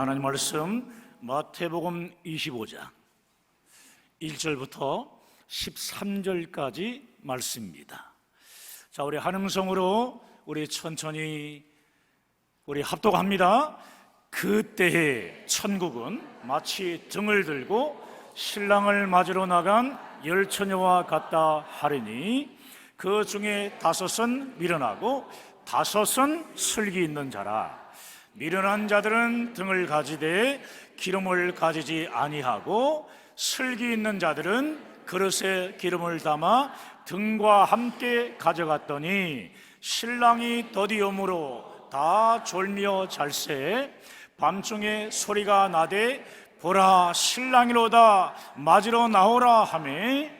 오늘 하나님 말씀 마태복음 25장 1절부터 13절까지 말씀입니다. 자, 우리 한음성으로 우리 천천히 우리 합독합니다. 그때에 천국은 마치 등을 들고 신랑을 맞으러 나간 열 처녀와 같다 하리니 그 중에 다섯은 미련하고 다섯은 슬기 있는 자라. 미련한 자들은 등을 가지되 기름을 가지지 아니하고 슬기 있는 자들은 그릇에 기름을 담아 등과 함께 가져갔더니 신랑이 더디음으로 다 졸며 잘새 밤중에 소리가 나되 보라 신랑이로다 맞으러 나오라 하매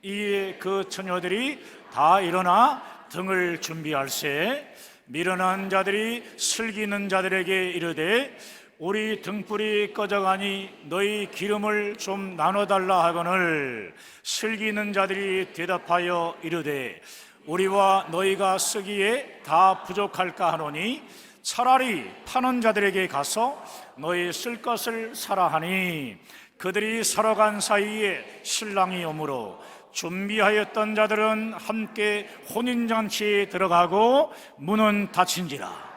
이에 그 처녀들이 다 일어나 등을 준비할세 미련한 자들이 슬기 있는 자들에게 이르되 우리 등불이 꺼져가니 너희 기름을 좀 나눠달라 하거늘 슬기 있는 자들이 대답하여 이르되 우리와 너희가 쓰기에 다 부족할까 하노니 차라리 파는 자들에게 가서 너희 쓸 것을 사라 하니 그들이 사러 간 사이에 신랑이 오므로 준비하였던 자들은 함께 혼인잔치에 들어가고 문은 닫힌지라.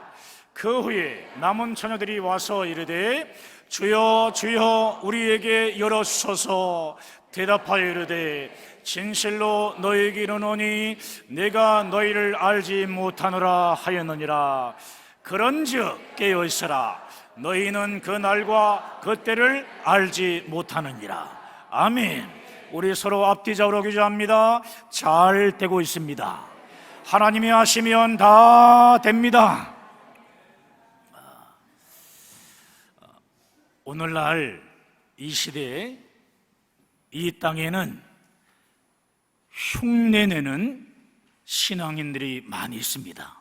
그 후에 남은 처녀들이 와서 이르되 주여 주여 우리에게 열어주소서. 대답하여 이르되 진실로 너희에게 이르노니 내가 너희를 알지 못하노라 하였느니라. 그런즉 깨어 있으라. 너희는 그 날과 그 때를 알지 못하느니라. 아멘. 우리 서로 앞뒤좌우로 기도합니다. 잘 되고 있습니다. 하나님이 하시면 다 됩니다. 오늘날 이 시대에 이 땅에는 흉내내는 신앙인들이 많이 있습니다.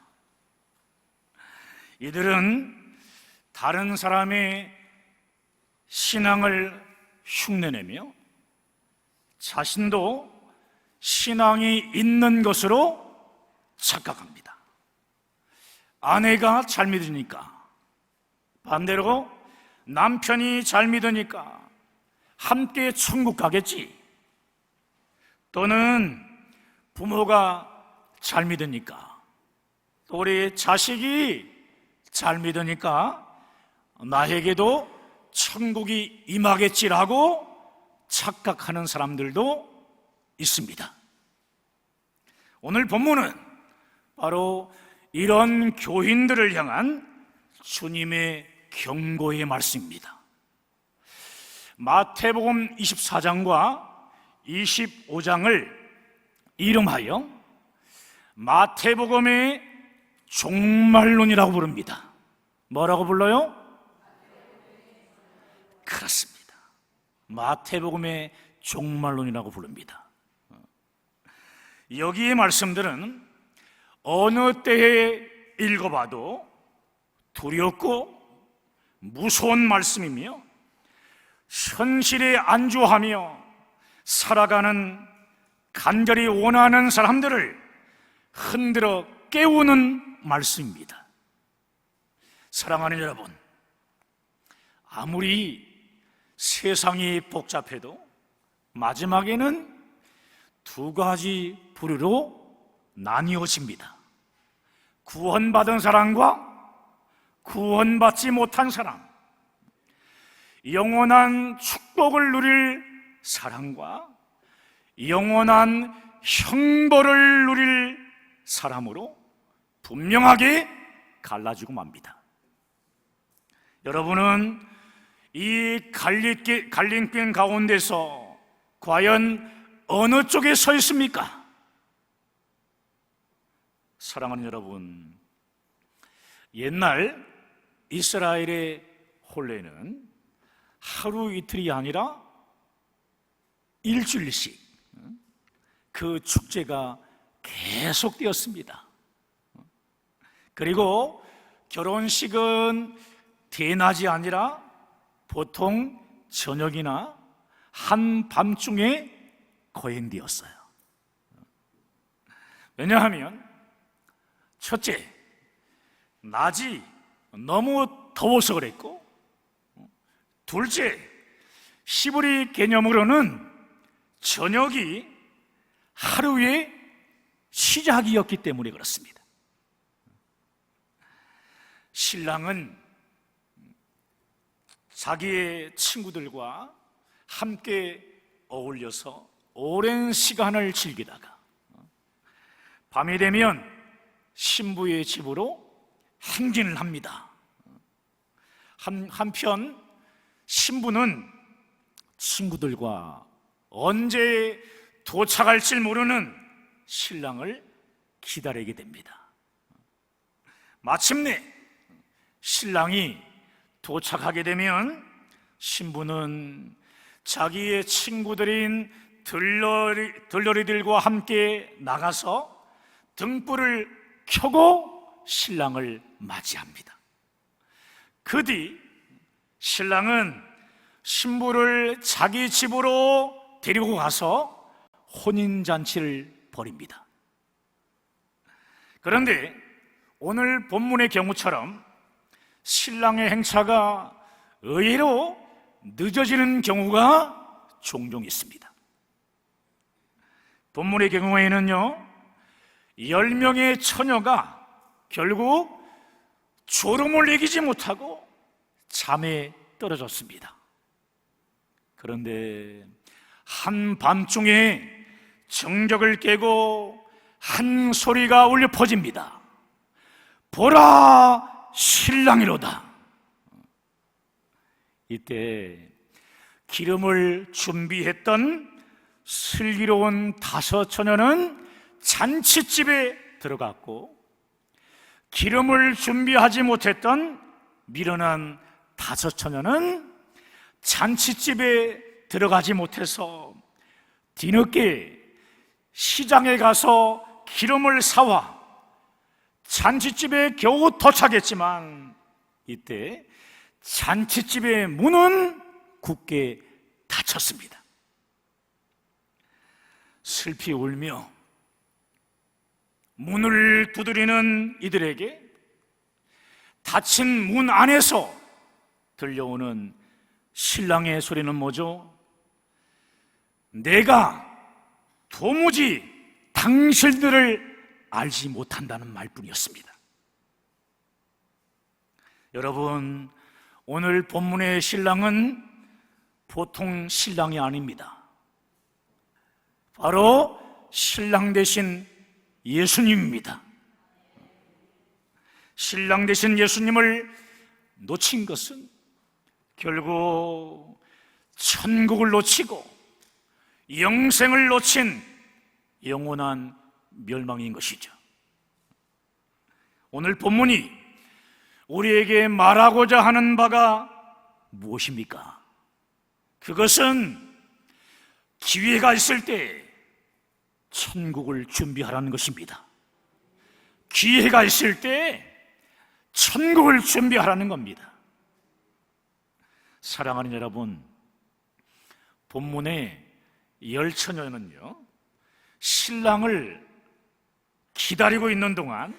이들은 다른 사람의 신앙을 흉내내며 자신도 신앙이 있는 것으로 착각합니다. 아내가 잘 믿으니까, 반대로 남편이 잘 믿으니까 함께 천국 가겠지, 또는 부모가 잘 믿으니까, 또 우리 자식이 잘 믿으니까 나에게도 천국이 임하겠지라고 착각하는 사람들도 있습니다. 오늘 본문은 바로 이런 교인들을 향한 주님의 경고의 말씀입니다. 마태복음 24장과 25장을 이름하여 마태복음의 종말론이라고 부릅니다. 뭐라고 불러요? 그렇습니다. 마태복음의 종말론이라고 부릅니다. 여기의 말씀들은 어느 때에 읽어봐도 두렵고 무서운 말씀이며 현실에 안주하며 살아가는 간절히 원하는 사람들을 흔들어 깨우는 말씀입니다. 사랑하는 여러분, 아무리 세상이 복잡해도 마지막에는 두 가지 부류로 나뉘어집니다. 구원받은 사람과 구원받지 못한 사람, 영원한 축복을 누릴 사람과 영원한 형벌을 누릴 사람으로 분명하게 갈라지고 맙니다. 여러분은 이 갈림길 가운데서 과연 어느 쪽에 서 있습니까? 사랑하는 여러분, 옛날 이스라엘의 혼례는 하루 이틀이 아니라 일주일씩 그 축제가 계속되었습니다. 그리고 결혼식은 대낮이 아니라 보통 저녁이나 한밤중에 거행되었어요. 왜냐하면 첫째, 낮이 너무 더워서 그랬고, 둘째, 히브리 개념으로는 저녁이 하루의 시작이었기 때문에 그렇습니다. 신랑은 자기의 친구들과 함께 어울려서 오랜 시간을 즐기다가 밤이 되면 신부의 집으로 행진을 합니다. 한편 신부는 친구들과 언제 도착할지 모르는 신랑을 기다리게 됩니다. 마침내 신랑이 도착하게 되면 신부는 자기의 친구들인 들러리들과 함께 나가서 등불을 켜고 신랑을 맞이합니다. 그 뒤 신랑은 신부를 자기 집으로 데리고 가서 혼인잔치를 벌입니다. 그런데 오늘 본문의 경우처럼 신랑의 행차가 의외로 늦어지는 경우가 종종 있습니다. 본문의 경우에는요, 10명의 처녀가 결국 졸음을 이기지 못하고 잠에 떨어졌습니다. 그런데 한밤중에 정적을 깨고 한 소리가 울려 퍼집니다. 보라, 신랑이로다. 이때 기름을 준비했던 슬기로운 5 처녀는 잔치집에 들어갔고, 기름을 준비하지 못했던 미련한 5 처녀는 잔치집에 들어가지 못해서 뒤늦게 시장에 가서 기름을 사와 잔치집에 겨우 도착했지만, 이때 잔치집의 문은 굳게 닫혔습니다. 슬피 울며 문을 두드리는 이들에게 닫힌 문 안에서 들려오는 신랑의 소리는 뭐죠? 내가 도무지 당신들을 알지 못한다는 말뿐이었습니다. 여러분, 오늘 본문의 신랑은 보통 신랑이 아닙니다. 바로 신랑 되신 예수님입니다. 신랑 되신 예수님을 놓친 것은 결국 천국을 놓치고 영생을 놓친 영원한 멸망인 것이죠. 오늘 본문이 우리에게 말하고자 하는 바가 무엇입니까? 그것은 기회가 있을 때 천국을 준비하라는 것입니다. 기회가 있을 때 천국을 준비하라는 겁니다. 사랑하는 여러분, 본문의 10 처녀는요, 신랑을 기다리고 있는 동안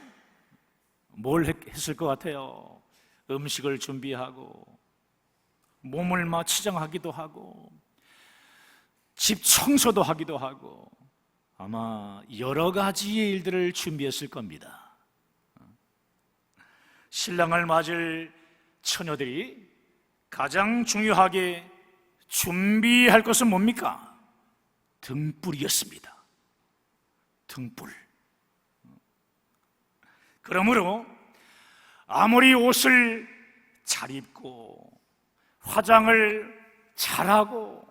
뭘 했을 것 같아요? 음식을 준비하고 몸을 치장하기도 하고 집 청소도 하기도 하고 아마 여러 가지의 일들을 준비했을 겁니다. 신랑을 맞을 처녀들이 가장 중요하게 준비할 것은 뭡니까? 등불이었습니다. 등불. 그러므로 아무리 옷을 잘 입고 화장을 잘하고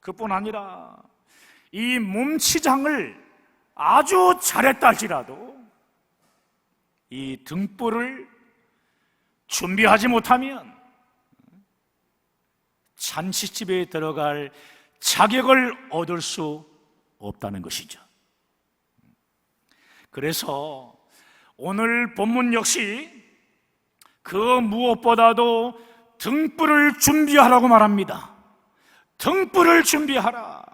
그뿐 아니라 이 몸치장을 아주 잘했다 할지라도 이 등불을 준비하지 못하면 잔치집에 들어갈 자격을 얻을 수 없다는 것이죠. 그래서 오늘 본문 역시 그 무엇보다도 등불을 준비하라고 말합니다. 등불을 준비하라.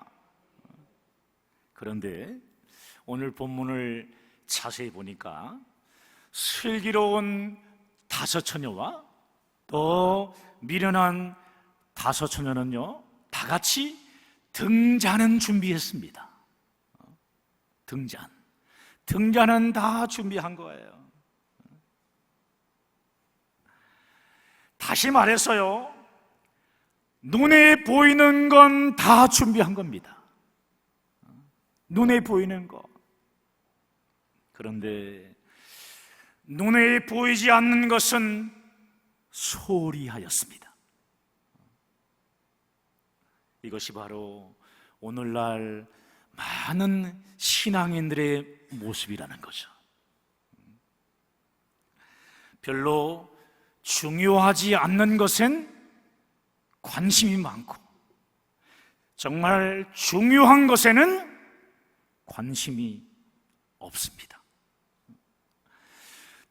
그런데 오늘 본문을 자세히 보니까 슬기로운 5 처녀와 또 미련한 다섯 처녀는요 다 같이 등잔은 준비했습니다. 등잔은 다 준비한 거예요. 다시 말해서요, 눈에 보이는 건 다 준비한 겁니다. 눈에 보이는 거. 그런데 눈에 보이지 않는 것은 소홀히 하였습니다. 이것이 바로 오늘날 많은 신앙인들의 모습이라는 거죠. 별로 중요하지 않는 것엔 관심이 많고, 정말 중요한 것에는 관심이 없습니다.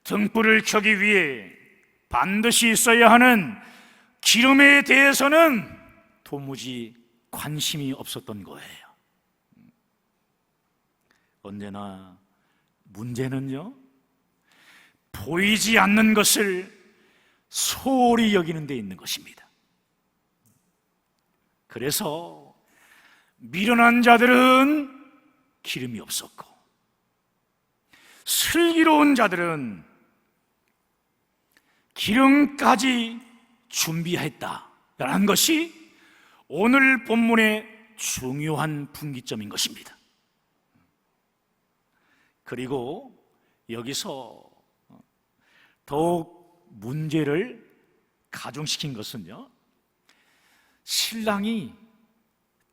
등불을 켜기 위해 반드시 있어야 하는 기름에 대해서는 도무지 관심이 없었던 거예요. 언제나 문제는요, 보이지 않는 것을 소홀히 여기는 데 있는 것입니다. 그래서 미련한 자들은 기름이 없었고, 슬기로운 자들은 기름까지 준비했다라는 것이 오늘 본문의 중요한 분기점인 것입니다. 그리고 여기서 더욱 문제를 가중시킨 것은요, 신랑이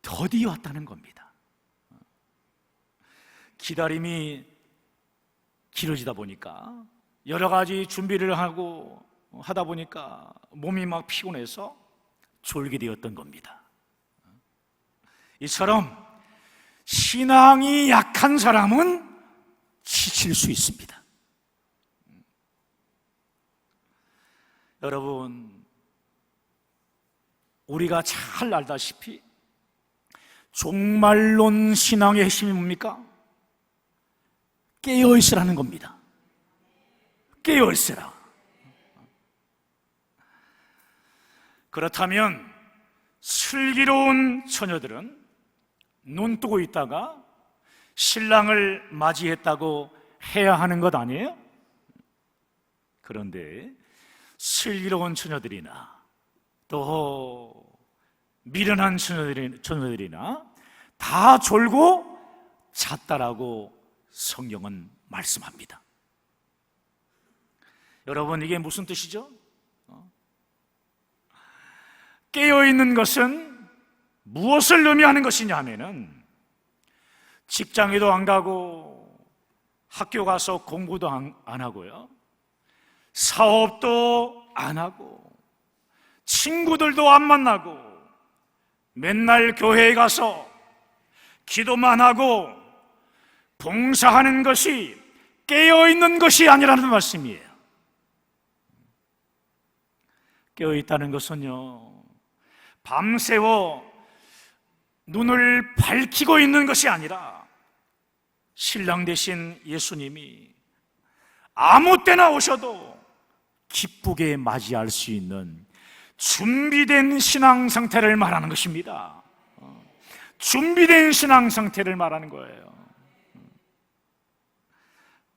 더디 왔다는 겁니다. 기다림이 길어지다 보니까, 여러 가지 준비를 하다 보니까 몸이 막 피곤해서 졸게 되었던 겁니다. 이처럼 신앙이 약한 사람은 지칠 수 있습니다. 여러분, 우리가 잘 알다시피 종말론 신앙의 핵심이 뭡니까? 깨어있으라는 겁니다. 깨어있으라. 그렇다면 슬기로운 처녀들은 눈 뜨고 있다가 신랑을 맞이했다고 해야 하는 것 아니에요? 그런데 슬기로운 처녀들이나 또 미련한 처녀들이나 다 졸고 잤다라고 성경은 말씀합니다. 여러분, 이게 무슨 뜻이죠? 깨어있는 것은 무엇을 의미하는 것이냐 하면은, 직장에도 안 가고 학교 가서 공부도 안 하고요, 사업도 안 하고 친구들도 안 만나고 맨날 교회에 가서 기도만 하고 봉사하는 것이 깨어있는 것이 아니라는 말씀이에요. 깨어있다는 것은요, 밤새워 눈을 밝히고 있는 것이 아니라 신랑 되신 예수님이 아무 때나 오셔도 기쁘게 맞이할 수 있는 준비된 신앙 상태를 말하는 것입니다. 준비된 신앙 상태를 말하는 거예요.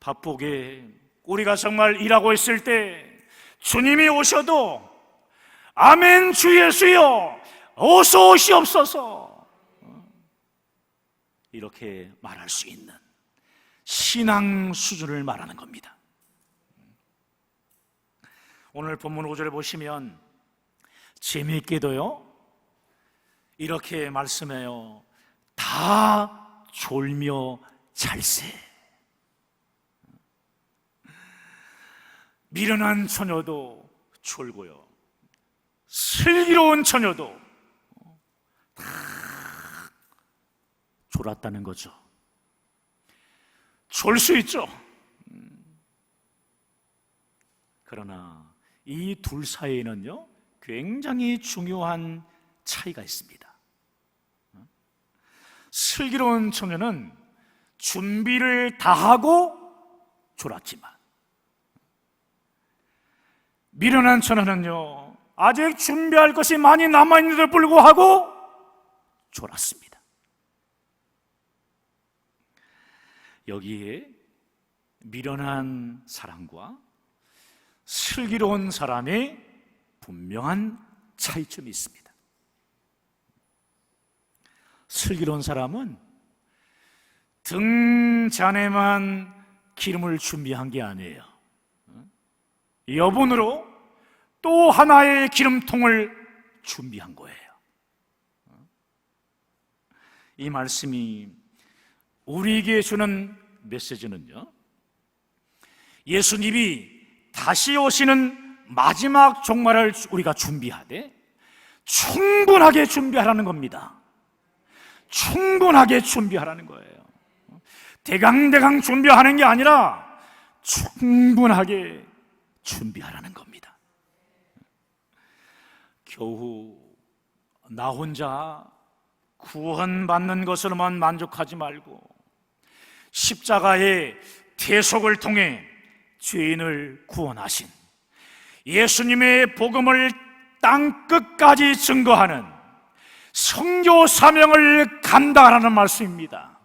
바쁘게 우리가 정말 일하고 있을 때 주님이 오셔도 아멘 주 예수여 어서 오시옵소서, 이렇게 말할 수 있는 신앙 수준을 말하는 겁니다. 오늘 본문 5절을 보시면 재미있게도요, 이렇게 말씀해요. 다 졸며 잘세. 미련한 처녀도 졸고요, 슬기로운 처녀도 다 졸았다는 거죠. 졸 수 있죠. 그러나 이 둘 사이에는요, 굉장히 중요한 차이가 있습니다. 슬기로운 처녀는 준비를 다 하고 졸았지만, 미련한 처녀는요, 아직 준비할 것이 많이 남아있는데도 불구하고 졸았습니다. 여기에 미련한 사람과 슬기로운 사람의 분명한 차이점이 있습니다. 슬기로운 사람은 등잔에만 기름을 준비한 게 아니에요. 여분으로 또 하나의 기름통을 준비한 거예요. 이 말씀이 우리에게 주는 메시지는요, 예수님이 다시 오시는 마지막 종말을 우리가 준비하되 충분하게 준비하라는 겁니다. 충분하게 준비하라는 거예요. 대강대강 준비하는 게 아니라 충분하게 준비하라는 겁니다. 겨우 나 혼자 구원받는 것으로만 만족하지 말고 십자가의 대속을 통해 죄인을 구원하신 예수님의 복음을 땅끝까지 증거하는 선교 사명을 감당하라는 말씀입니다.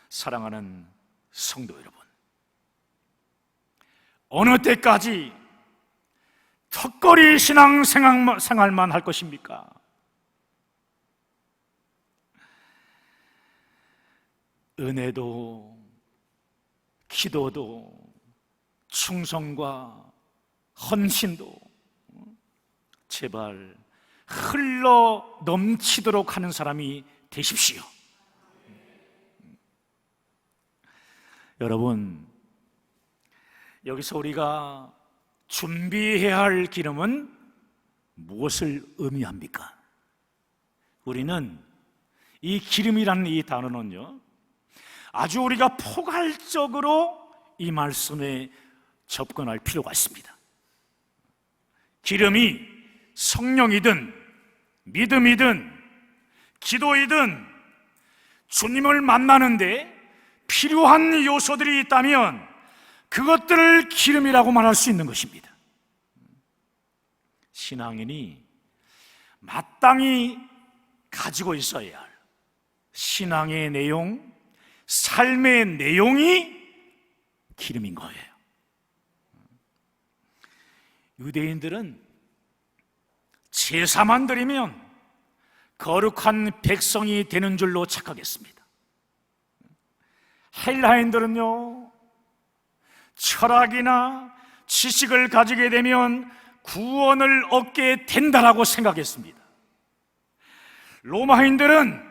사랑하는 성도 여러분, 어느 때까지 턱걸이 신앙생활만 할 것입니까? 은혜도 기도도 충성과 헌신도 제발 흘러 넘치도록 하는 사람이 되십시오. 여러분, 여기서 우리가 준비해야 할 기름은 무엇을 의미합니까? 우리는 이 기름이라는 이 단어는요, 아주 우리가 포괄적으로 이 말씀에 접근할 필요가 있습니다. 기름이 성령이든 믿음이든 기도이든 주님을 만나는데 필요한 요소들이 있다면 그것들을 기름이라고 말할 수 있는 것입니다. 신앙인이 마땅히 가지고 있어야 할 신앙의 내용, 삶의 내용이 기름인 거예요. 유대인들은 제사만 드리면 거룩한 백성이 되는 줄로 착각했습니다. 헬라인들은요, 철학이나 지식을 가지게 되면 구원을 얻게 된다라고 생각했습니다. 로마인들은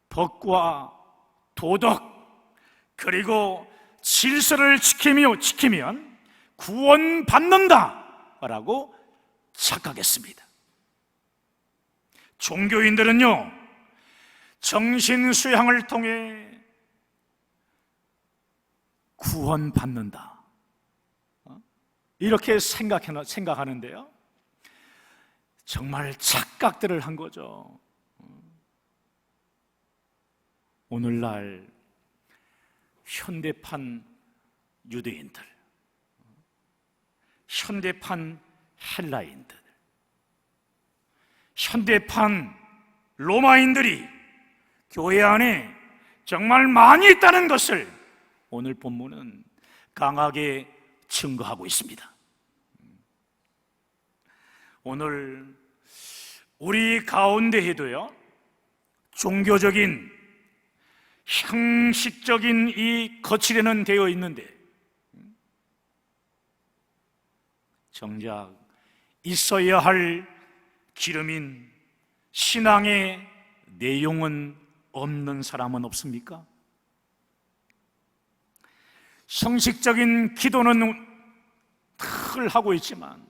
법과 도덕 그리고 질서를 지키면 구원받는다라고 착각했습니다. 종교인들은요, 정신수양을 통해 구원받는다 이렇게 생각하는데요, 정말 착각들을 한 거죠. 오늘날 현대판 유대인들, 현대판 헬라인들, 현대판 로마인들이 교회 안에 정말 많이 있다는 것을 오늘 본문은 강하게 증거하고 있습니다. 오늘 우리 가운데에도요, 종교적인 형식적인 이 거칠에는 되어 있는데 정작 있어야 할 기름인 신앙의 내용은 없는 사람은 없습니까? 형식적인 기도는 늘 하고 있지만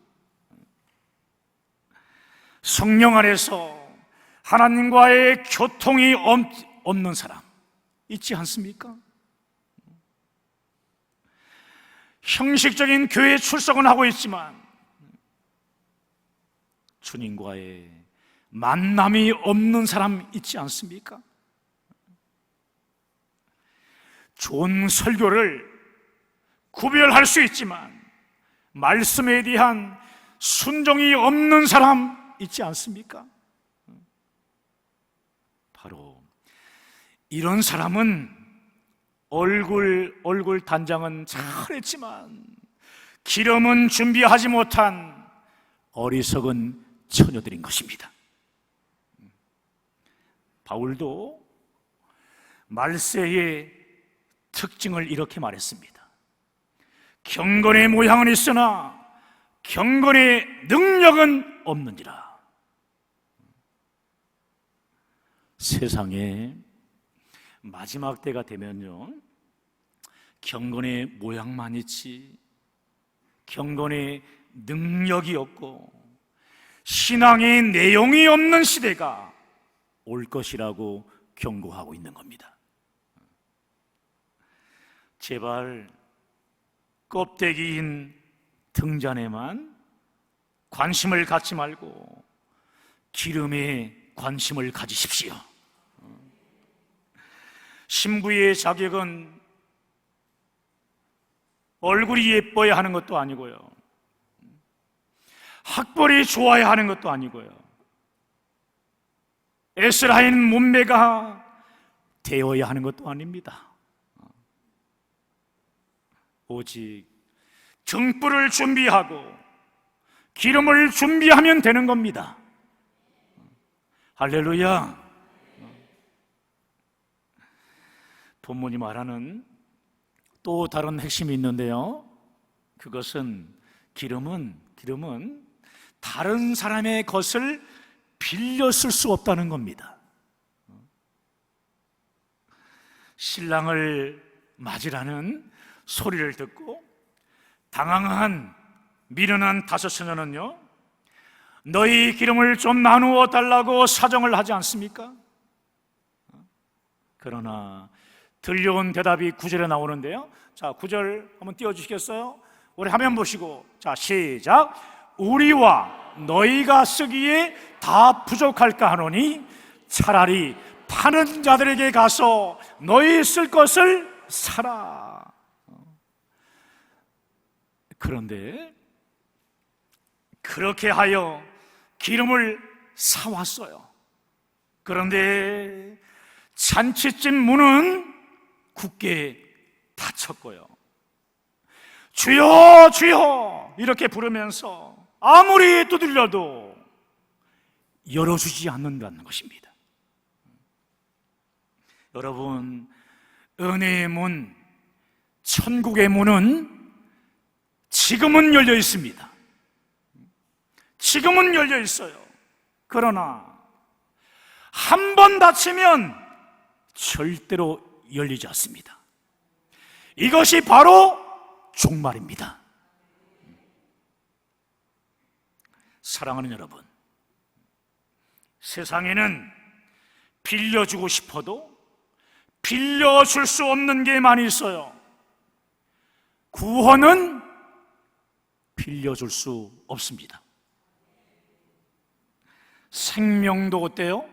성령 안에서 하나님과의 교통이 없는 사람 있지 않습니까? 형식적인 교회 출석은 하고 있지만 주님과의 만남이 없는 사람 있지 않습니까? 좋은 설교를 구별할 수 있지만 말씀에 대한 순종이 없는 사람 있지 않습니까? 바로 이런 사람은 얼굴 단장은 잘했지만 기름은 준비하지 못한 어리석은 처녀들인 것입니다. 바울도 말세의 특징을 이렇게 말했습니다. 경건의 모양은 있으나 경건의 능력은 없는지라. 세상에 마지막 때가 되면요, 경건의 모양만 있지 경건의 능력이 없고 신앙의 내용이 없는 시대가 올 것이라고 경고하고 있는 겁니다. 제발 껍데기인 등잔에만 관심을 갖지 말고 기름에 관심을 가지십시오. 신부의 자격은 얼굴이 예뻐야 하는 것도 아니고요, 학벌이 좋아야 하는 것도 아니고요, 에스라인 몸매가 되어야 하는 것도 아닙니다. 오직 등불을 준비하고 기름을 준비하면 되는 겁니다. 할렐루야. 본문이 말하는 또 다른 핵심이 있는데요, 그것은 기름은 다른 사람의 것을 빌려 쓸 수 없다는 겁니다. 신랑을 맞으라는 소리를 듣고 당황한 미련한 다섯 처녀는요, 너희 기름을 좀 나누어 달라고 사정을 하지 않습니까? 그러나 들려온 대답이 9절에 나오는데요, 자, 9절 한번 띄워주시겠어요? 우리 화면 보시고, 자, 시작. 우리와 너희가 쓰기에 다 부족할까 하노니 차라리 파는 자들에게 가서 너희 쓸 것을 사라. 그런데 그렇게 하여 기름을 사왔어요. 그런데 잔치집 문은 굳게 닫혔고요, 주여 주여 이렇게 부르면서 아무리 두들려도 열어주지 않는다는 것입니다. 여러분, 은혜의 문, 천국의 문은 지금은 열려 있습니다. 지금은 열려 있어요. 그러나 한 번 닫히면 절대로 열리지 않습니다. 이것이 바로 종말입니다. 사랑하는 여러분, 세상에는 빌려주고 싶어도 빌려줄 수 없는 게 많이 있어요. 구원은 빌려줄 수 없습니다. 생명도 어때요?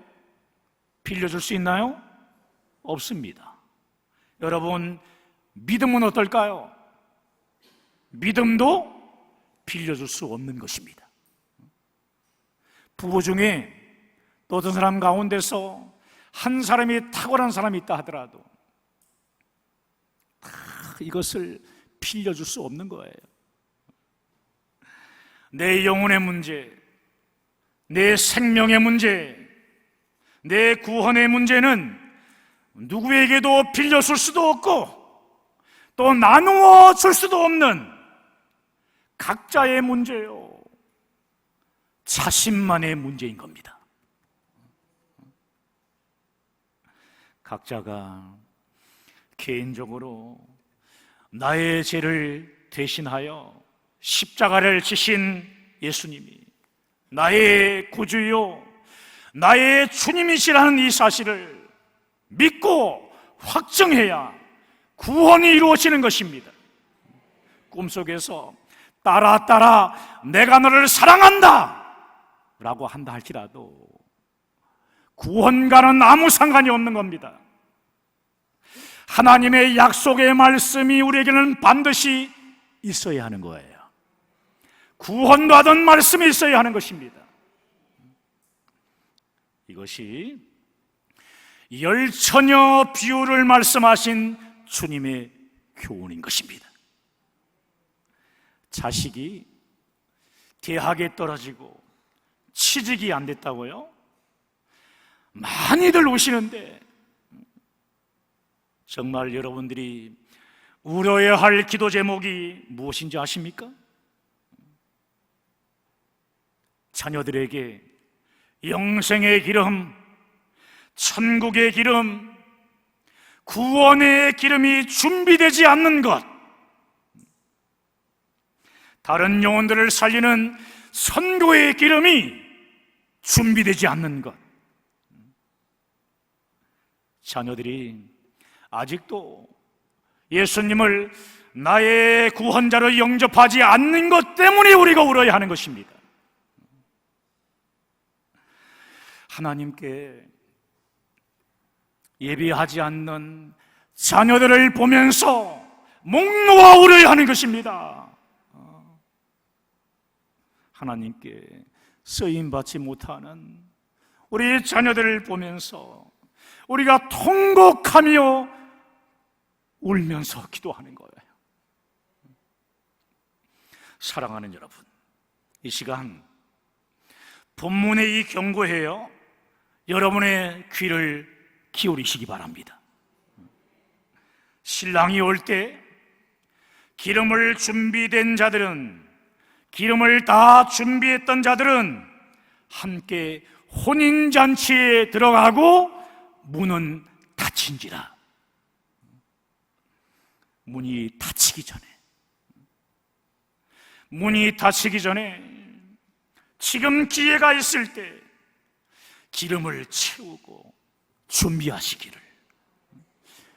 빌려줄 수 있나요? 없습니다. 여러분, 믿음은 어떨까요? 믿음도 빌려줄 수 없는 것입니다. 부부 중에 또 어떤 사람 가운데서 한 사람이 탁월한 사람이 있다 하더라도 이것을 빌려줄 수 없는 거예요. 내 영혼의 문제, 내 생명의 문제, 내 구원의 문제는 누구에게도 빌려줄 수도 없고 또 나누어 줄 수도 없는 각자의 문제요, 자신만의 문제인 겁니다. 각자가 개인적으로 나의 죄를 대신하여 십자가를 지신 예수님이 나의 구주요, 나의 주님이시라는 이 사실을 믿고 확증해야 구원이 이루어지는 것입니다. 꿈속에서 따라 내가 너를 사랑한다 라고 한다 할지라도 구원과는 아무 상관이 없는 겁니다. 하나님의 약속의 말씀이 우리에게는 반드시 있어야 하는 거예요. 구원받은 말씀이 있어야 하는 것입니다. 이것이 열처녀 비유를 말씀하신 주님의 교훈인 것입니다. 자식이 대학에 떨어지고 취직이 안 됐다고요? 많이들 우시는데 정말 여러분들이 울어야 할 기도 제목이 무엇인지 아십니까? 자녀들에게 영생의 기름, 천국의 기름, 구원의 기름이 준비되지 않는 것, 다른 영혼들을 살리는 선교의 기름이 준비되지 않는 것, 자녀들이 아직도 예수님을 나의 구원자로 영접하지 않는 것 때문에 우리가 울어야 하는 것입니다. 하나님께 예비하지 않는 자녀들을 보면서 목 놓아 울어야 하는 것입니다. 하나님께 쓰임받지 못하는 우리 자녀들을 보면서 우리가 통곡하며 울면서 기도하는 거예요. 사랑하는 여러분, 이 시간 본문의 이 경고해요. 여러분의 귀를 기울이시기 바랍니다. 신랑이 올 때 기름을 준비된 자들은, 기름을 다 준비했던 자들은 함께 혼인잔치에 들어가고 문은 닫힌지라. 문이 닫히기 전에 지금 기회가 있을 때 기름을 채우고 준비하시기를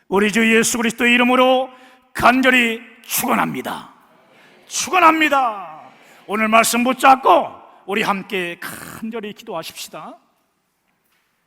우리 주 예수 그리스도의 이름으로 간절히 축원합니다. 오늘 말씀 붙잡고 우리 함께 간절히 기도하십시다.